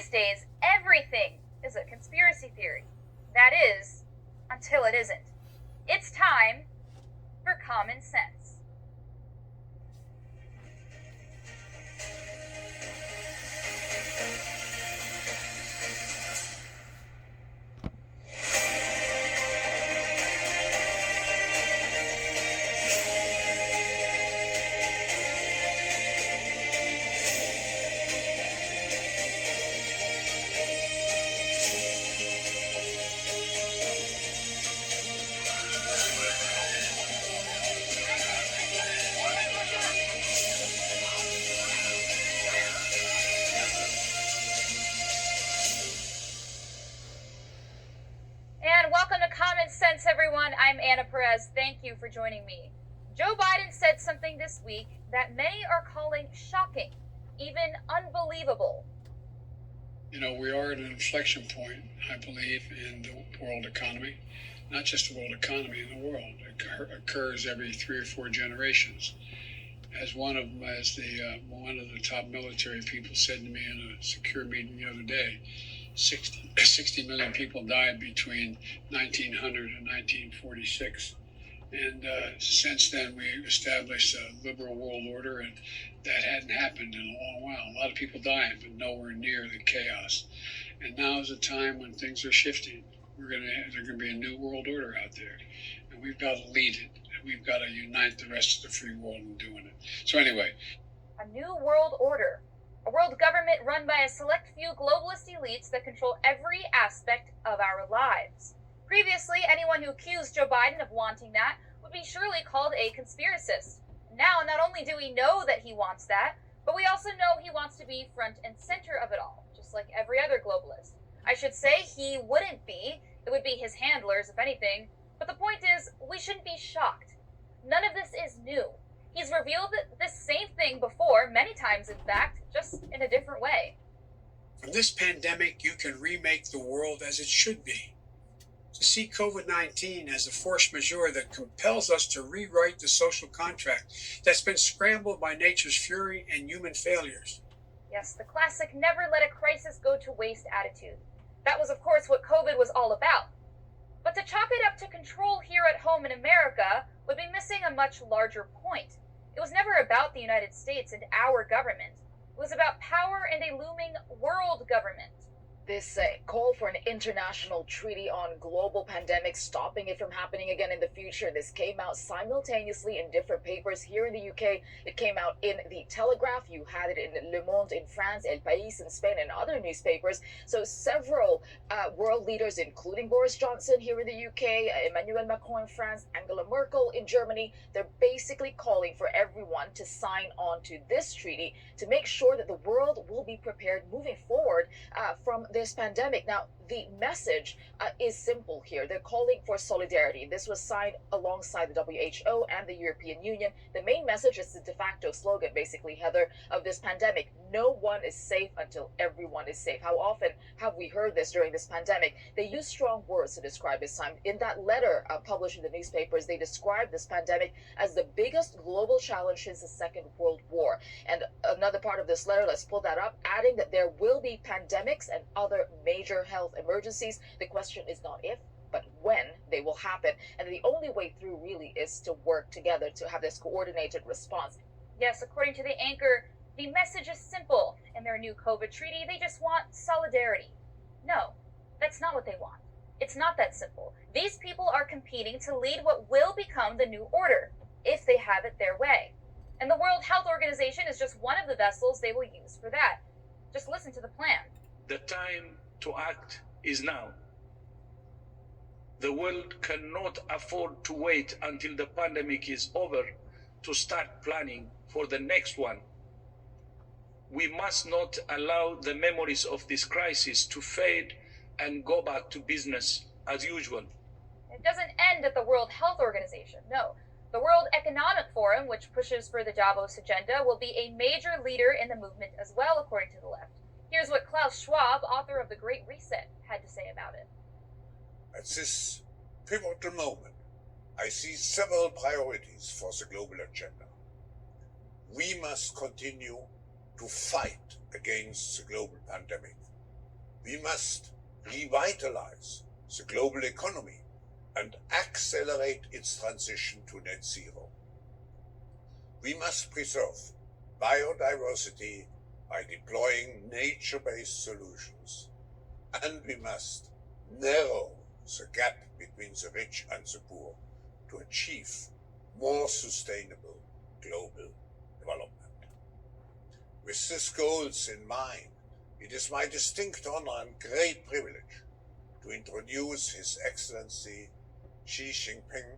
These days, everything is a conspiracy theory. That is, until it isn't. It's time for common sense. And welcome to Common Sense, everyone. I'm Anna Perez. Thank you for joining me. Joe Biden said something this week that many are calling shocking, even unbelievable. You know, we are at an inflection point, I believe, in the world economy. Not just the world economy, in the world. It occurs every 3 or 4 generations. As one of the top military people said to me in a secure meeting the other day, 60 million people died between 1900 and 1946. And since then, we established a liberal world order, and that hadn't happened in a long while. A lot of people dying, but nowhere near the chaos. And now is a time when things are shifting. There's going to be a new world order out there, and we've got to lead it. And we've got to unite the rest of the free world in doing it. So anyway. A new world order. A world government run by a select few globalist elites that control every aspect of our lives. Previously, anyone who accused Joe Biden of wanting that would be surely called a conspiracist. Now, not only do we know that he wants that, but we also know he wants to be front and center of it all, just like every other globalist. I should say he wouldn't be. It would be his handlers, if anything. But the point is, we shouldn't be shocked. None of this is new. He's revealed this same thing before, many times in fact, just in a different way. From this pandemic, you can remake the world as it should be. To see COVID-19 as a force majeure that compels us to rewrite the social contract that's been scrambled by nature's fury and human failures. Yes, the classic never let a crisis go to waste attitude. That was, of course, what COVID was all about. But to chalk it up to control here at home in America would be missing a much larger point. It was never about the United States and our government. It was about power and a looming world government. This call for an international treaty on global pandemics, stopping it from happening again in the future. This came out simultaneously in different papers here in the UK. It came out in the Telegraph. You had it in Le Monde in France, El País in Spain, and other newspapers. So several world leaders, including Boris Johnson here in the UK, Emmanuel Macron in France, Angela Merkel in Germany, they're basically calling for everyone to sign on to this treaty to make sure that the world will be prepared moving forward from this pandemic. Now, the message is simple here. They're calling for solidarity. This was signed alongside the WHO and the European Union. The main message is the de facto slogan, basically, Heather, of this pandemic. No one is safe until everyone is safe. How often have we heard this during this pandemic? They use strong words to describe this time. In that letter published in the newspapers, they described this pandemic as the biggest global challenge since the Second World War. And another part of this letter, let's pull that up, adding that there will be pandemics and other major health emergencies. The question is not if, but when they will happen. And the only way through really is to work together to have this coordinated response. Yes, according to the anchor, the message is simple. In their new COVID treaty, they just want solidarity. No, that's not what they want. It's not that simple. These people are competing to lead what will become the new order, if they have it their way. And the World Health Organization is just one of the vessels they will use for that. Just listen to the plan. The time to act is now. The world cannot afford to wait until the pandemic is over to start planning for the next one. We must not allow the memories of this crisis to fade and go back to business as usual. It doesn't end at the World Health Organization, no. The World Economic Forum, which pushes for the Davos agenda, will be a major leader in the movement as well, according to the left. Here's what Klaus Schwab, author of The Great Reset, had to say about it. At this pivotal moment, I see several priorities for the global agenda. We must continue to fight against the global pandemic. We must revitalize the global economy and accelerate its transition to net zero. We must preserve biodiversity by deploying nature-based solutions, and we must narrow the gap between the rich and the poor to achieve more sustainable global development. With these goals in mind, it is my distinct honor and great privilege to introduce His Excellency Xi Jinping,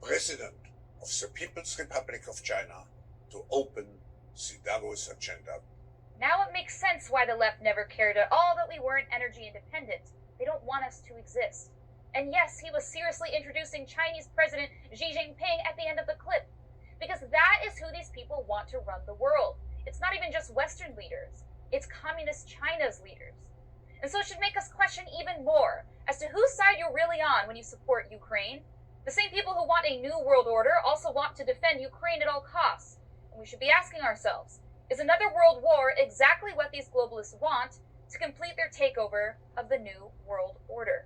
President of the People's Republic of China, to open the Davos agenda. Now it makes sense why the left never cared at all that we weren't energy independent. They don't want us to exist. And yes, he was seriously introducing Chinese President Xi Jinping at the end of the clip, because that is who these people want to run the world. It's not even just Western leaders, it's Communist China's leaders. And so it should make us question even more as to whose side you're really on when you support Ukraine. The same people who want a new world order also want to defend Ukraine at all costs. And we should be asking ourselves, is another world war exactly what these globalists want to complete their takeover of the new world order?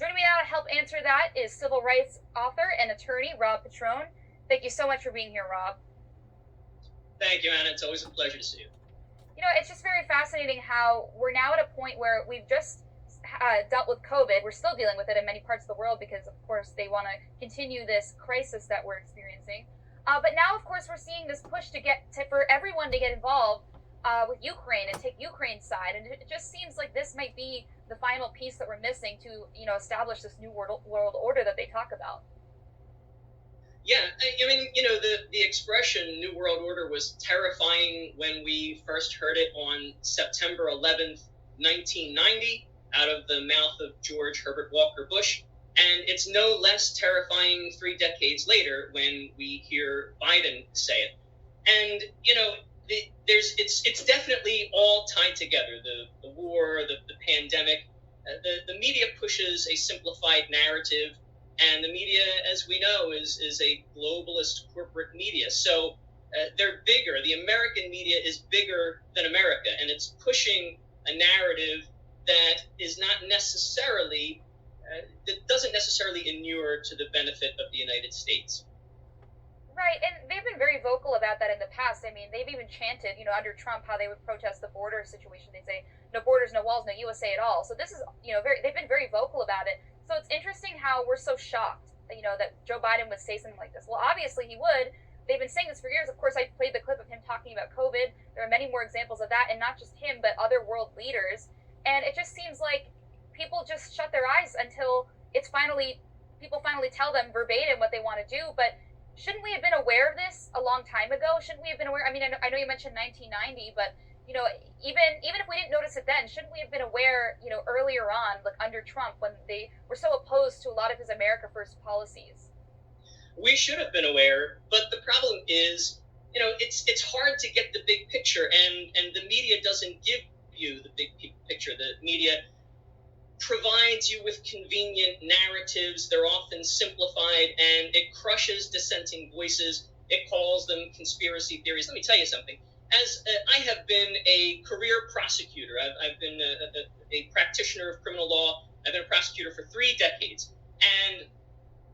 Joining me now to help answer that is civil rights author and attorney Rob Petrone. Thank you so much for being here, Rob. Thank you, Anna. It's always a pleasure to see you. You know, it's just very fascinating how we're now at a point where we've just dealt with COVID. We're still dealing with it in many parts of the world because, of course, they want to continue this crisis that we're experiencing. But now, of course, we're seeing this push for everyone to get involved with Ukraine and take Ukraine's side. And it just seems like this might be the final piece that we're missing to, establish this new world order that they talk about. Yeah, I mean, the expression New World Order was terrifying when we first heard it on September 11th, 1990, out of the mouth of George Herbert Walker Bush. And it's no less terrifying 3 decades later when we hear Biden say it. And, it's definitely all tied together. The war, the pandemic, the media pushes a simplified narrative. And the media, as we know, is a globalist corporate media. So they're bigger. The American media is bigger than America, and it's pushing a narrative that is not necessarily, that doesn't necessarily inure to the benefit of the United States. Right, and they've been very vocal about that in the past. I mean, they've even chanted, under Trump, how they would protest the border situation. They'd say, no borders, no walls, no USA at all. So this is, they've been very vocal about it. So it's interesting how we're so shocked, that Joe Biden would say something like this. Well, obviously he would. They've been saying this for years. Of course, I played the clip of him talking about COVID. There are many more examples of that, and not just him, but other world leaders. And it just seems like people just shut their eyes until people finally tell them verbatim what they want to do. But shouldn't we have been aware of this a long time ago? Shouldn't we have been aware? I mean, I know you mentioned 1990, but even if we didn't notice it then, shouldn't we have been aware, earlier on, like under Trump, when they were so opposed to a lot of his America First policies? We should have been aware, but the problem is, it's hard to get the big picture, and the media doesn't give you the big picture. The media provides you with convenient narratives. They're often simplified, and it crushes dissenting voices. It calls them conspiracy theories. Let me tell you something. As I have been a career prosecutor, I've been a practitioner of criminal law. I've been a prosecutor for 3 decades, and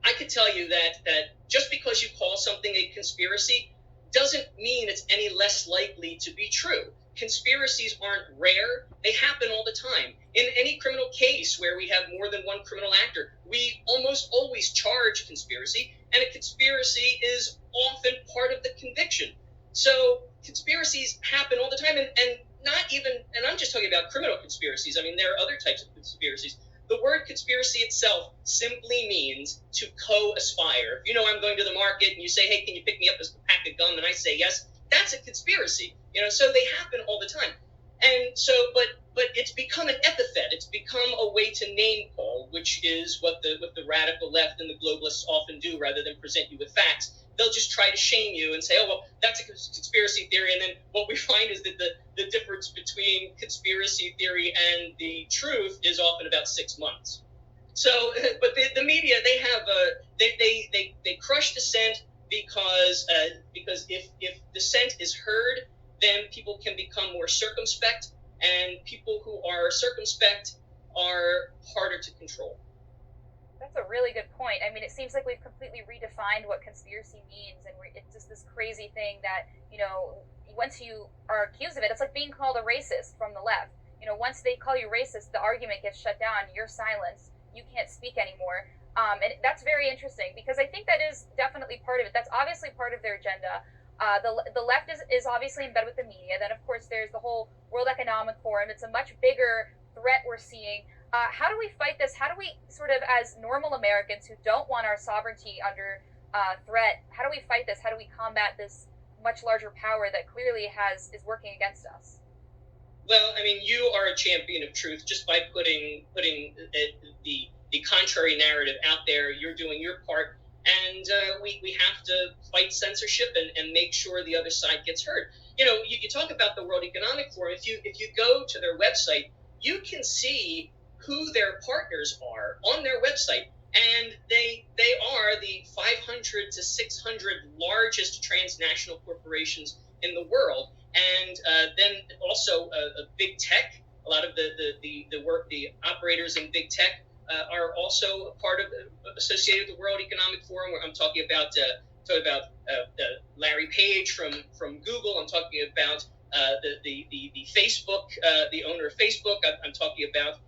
I could tell you that just because you call something a conspiracy doesn't mean it's any less likely to be true. Conspiracies aren't rare. They happen all the time. In any criminal case where we have more than one criminal actor, we almost always charge conspiracy, and a conspiracy is often part of the conviction. So conspiracies happen all the time, and I'm just talking about criminal conspiracies. I mean, there are other types of conspiracies. The word conspiracy itself simply means to co-aspire. If I'm going to the market and you say, hey, can you pick me up a pack of gum? And I say yes, that's a conspiracy. So they happen all the time. And so, but it's become an epithet. It's become a way to name call, which is what the radical left and the globalists often do rather than present you with facts. They'll just try to shame you and say, oh, well, that's a conspiracy theory. And then what we find is that the difference between conspiracy theory and the truth is often about 6 months. So, but the media, they have they crush dissent because if dissent is heard, then people can become more circumspect. and people who are circumspect are harder to control. That's a really good point. I mean, it seems like we've completely redefined what conspiracy means, and it's just this crazy thing that, once you are accused of it, it's like being called a racist from the left. Once they call you racist, the argument gets shut down. You're silenced. You can't speak anymore. And that's very interesting because I think that is definitely part of it. That's obviously part of their agenda. The left is obviously in bed with the media. Then, of course, there's the whole World Economic Forum. It's a much bigger threat we're seeing. How do we fight this? How do we sort of, as normal Americans who don't want our sovereignty under threat, how do we fight this? How do we combat this much larger power that clearly is working against us? Well, I mean, you are a champion of truth just by putting the contrary narrative out there. You're doing your part, and we have to fight censorship and make sure the other side gets heard. You talk about the World Economic Forum. If you go to their website, you can see who their partners are on their website, and they are the 500 to 600 largest transnational corporations in the world. And then also big tech. A lot of the operators in big tech are also part of associated with the World Economic Forum. Where I'm talking about Larry Page from Google. I'm talking about the Facebook, the owner of Facebook. I'm talking about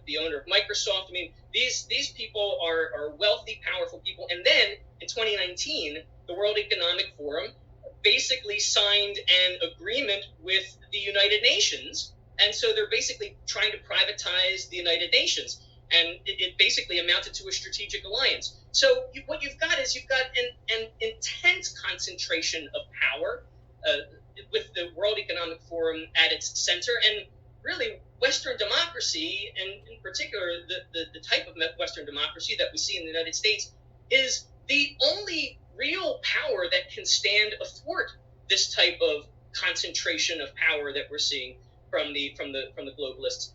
the owner of Microsoft. I mean, these people are wealthy, powerful people. And then in 2019, the World Economic Forum basically signed an agreement with the United Nations, and so they're basically trying to privatize the United Nations, and it basically amounted to a strategic alliance. So what you've got is an intense concentration of power with the World Economic Forum at its center, and really Western democracy, and in particular the type of Western democracy that we see in the United States, is the only real power that can stand athwart this type of concentration of power that we're seeing from the globalists.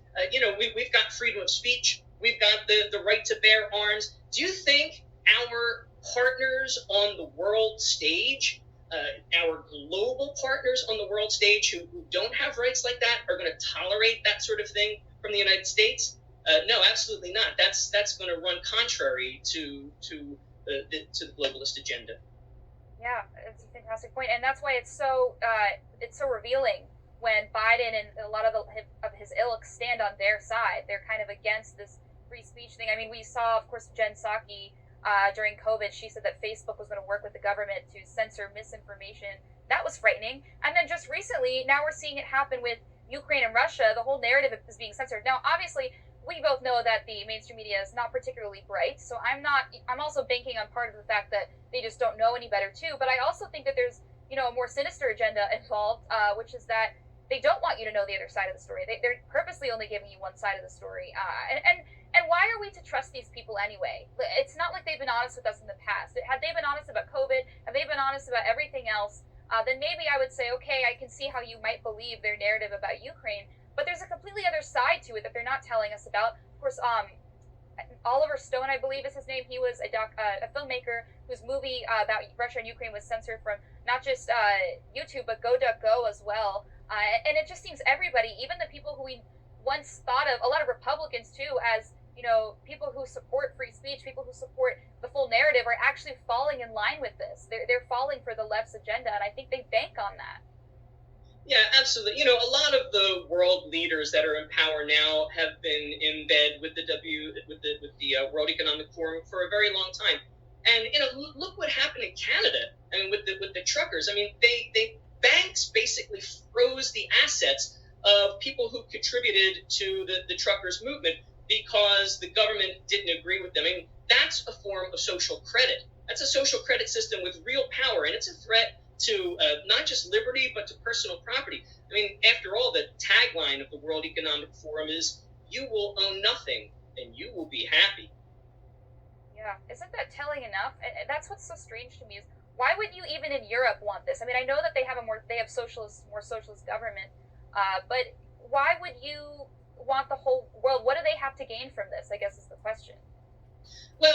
We've got freedom of speech. We've got the right to bear arms. Do you think our partners on the world stage, our global partners on the world stage who don't have rights like that, are going to tolerate that sort of thing from the United States? No, absolutely not. That's going to run contrary to the globalist agenda. Yeah, it's a fantastic point, and that's why it's so revealing when Biden and a lot of his ilk stand on their side. They're kind of against this free speech thing. I mean, we saw, of course, Jen Psaki during COVID. She said that Facebook was going to work with the government to censor misinformation. That was frightening. And then just recently, now we're seeing it happen with Ukraine and Russia. The whole narrative is being censored. Now, obviously, we both know that the mainstream media is not particularly bright, so I'm also banking on part of the fact that they just don't know any better too. But I also think that there's a more sinister agenda involved, which is that they don't want you to know the other side of the story. They're purposely only giving you one side of the story. And why are we to trust these people anyway? It's not like they've been honest with us in the past. Had they been honest about COVID, had they been honest about everything else, then maybe I would say, okay, I can see how you might believe their narrative about Ukraine. But there's a completely other side to it that they're not telling us about. Of course, Oliver Stone, I believe is his name. He was a filmmaker whose movie about Russia and Ukraine was censored from not just YouTube, but Go.go as well. And it just seems everybody, even the people who we once thought of, a lot of Republicans too, as people who support free speech, people who support the full narrative, are actually falling in line with this. They're falling for the left's agenda, and I think they bank on that. Yeah, absolutely. A lot of the world leaders that are in power now have been in bed with the World Economic Forum for a very long time. And look what happened in Canada. I mean, with the truckers. I mean, they banks basically froze the assets of people who contributed to the truckers movement because the government didn't agree with them. I mean, that's a form of social credit. That's a social credit system with real power, and it's a threat to not just liberty, but to personal property. I mean, after all, the tagline of the World Economic Forum is, "You will own nothing, and you will be happy." Yeah, isn't that telling enough? And that's what's so strange to me is, why would you even in Europe want this? I mean, I know that they have more socialist government, but why would you want the whole world? What do they have to gain from this, I guess is the question. Well,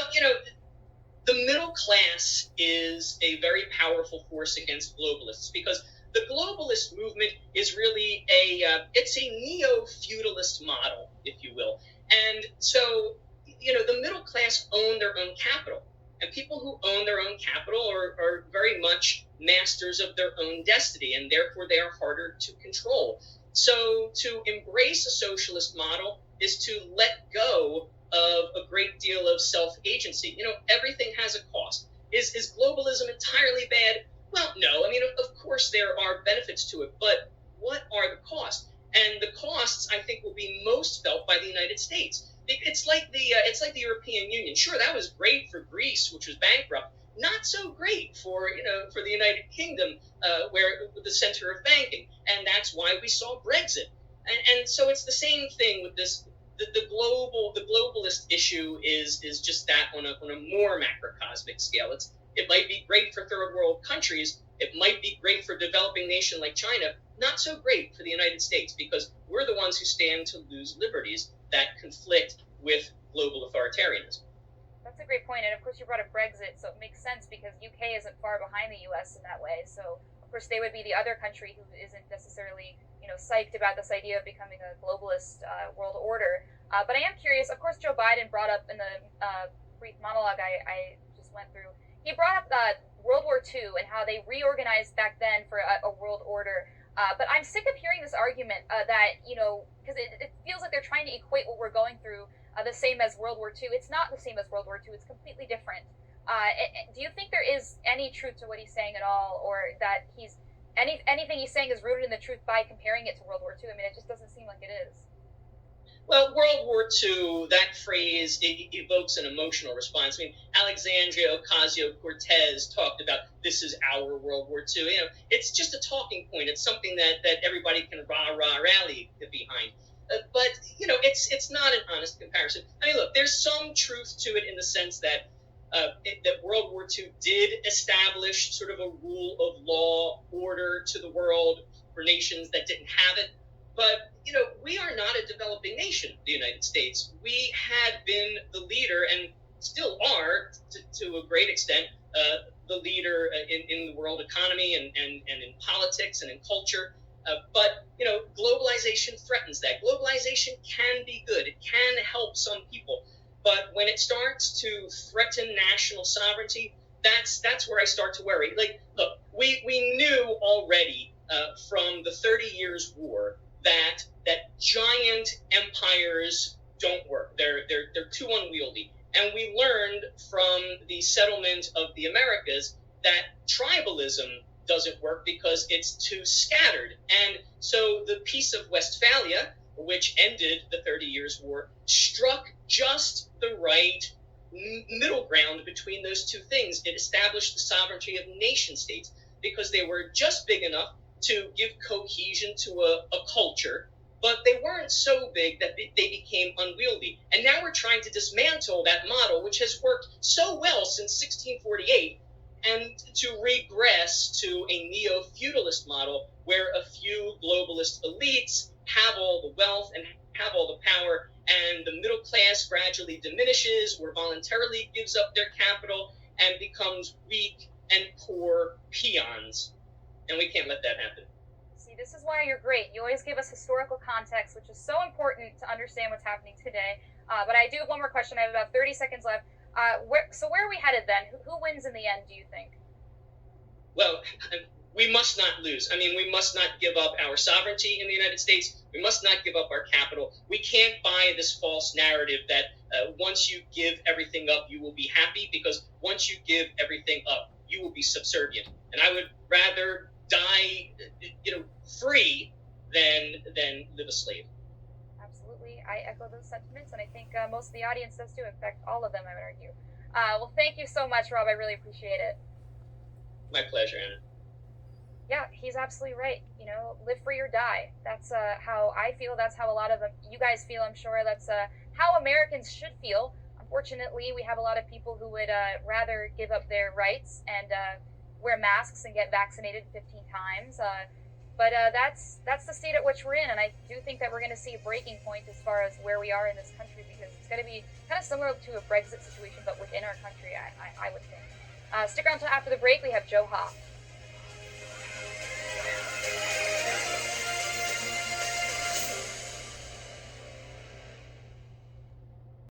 the middle class is a very powerful force against globalists because The globalist movement is really it's a neo-feudalist model, if you will. And so, the middle class own their own capital. And people who own their own capital are very much masters of their own destiny, and therefore they are harder to control. So to embrace a socialist model is to let go of a great deal of self-agency. Everything has a cost. Is globalism entirely bad? Well, no. I mean, of course there are benefits to it, but what are the costs? And the costs, I think, will be most felt by the United States. It's like the European Union. Sure, that was great for Greece, which was bankrupt. Not so great for the United Kingdom, where the center of banking, and that's why we saw Brexit. And so it's the same thing with this. The globalist issue is just that on a more macrocosmic scale. It might be great for third world countries. It might be great for a developing nation like China. Not so great for the United States, because we're the ones who stand to lose liberties that conflict with global authoritarianism. That's a great point. And of course, you brought up Brexit, so it makes sense because UK isn't far behind the US in that way. So of course, they would be the other country who isn't necessarily, psyched about this idea of becoming a globalist world order. But I am curious. Of course, Joe Biden brought up in the brief monologue I just went through. He brought up World War II and how they reorganized back then for a world order. But I'm sick of hearing this argument that, because it feels like they're trying to equate what we're going through the same as World War II. It's not the same as World War II. It's completely different. Do you think there is any truth to what he's saying at all, or that anything he's saying is rooted in the truth by comparing it to World War II? I mean, it just doesn't seem like it is. Well, World War II, that phrase evokes an emotional response. I mean, Alexandria Ocasio-Cortez talked about this is our World War II. It's just a talking point. It's something that everybody can rally behind. But it's not an honest comparison. I mean, look, there's some truth to it in the sense that that World War II did establish sort of a rule of law order to the world for nations that didn't have it. But, we are not a developing nation, the United States. We had been the leader, and still are, to a great extent, the leader in the world economy and in politics and in culture. But, globalization threatens that. Globalization can be good. It can help some people. But when it starts to threaten national sovereignty, that's where I start to worry. Like, look, we knew already from the 30 Years' War that giant empires don't work. They're too unwieldy. And we learned from the settlement of the Americas that tribalism doesn't work because it's too scattered. And so the Peace of Westphalia, which ended the 30 Years' War, struck just the right middle ground between those two things. It established the sovereignty of nation states because they were just big enough to give cohesion to a culture, but they weren't so big that they became unwieldy. And now we're trying to dismantle that model, which has worked so well since 1648, and to regress to a neo-feudalist model where a few globalist elites have all the wealth and have all the power, and the middle class gradually diminishes or voluntarily gives up their capital and becomes weak and poor peons. And we can't let that happen. See, this is why you're great. You always give us historical context, which is so important to understand what's happening today. But I do have one more question. I have about 30 seconds left. Where are we headed then? Who wins in the end, do you think? Well, we must not lose. I mean, we must not give up our sovereignty in the United States. We must not give up our capital. We can't buy this false narrative that once you give everything up, you will be happy, because once you give everything up, you will be subservient. And I would rather die, free than live a slave. Absolutely. I echo those sentiments, and I think most of the audience does too. In fact, all of them, I would argue. Well, thank you so much, Rob. I really appreciate it. My pleasure, Anna. Yeah, he's absolutely right. Live free or die. That's how I feel. That's how a lot of you guys feel, I'm sure. That's how Americans should feel. Unfortunately, we have a lot of people who would rather give up their rights and wear masks and get vaccinated 15 times. But that's the state at which we're in, and I do think that we're going to see a breaking point as far as where we are in this country, because it's going to be kind of similar to a Brexit situation, but within our country, I would think. Stick around until after the break. We have Joe Hoff.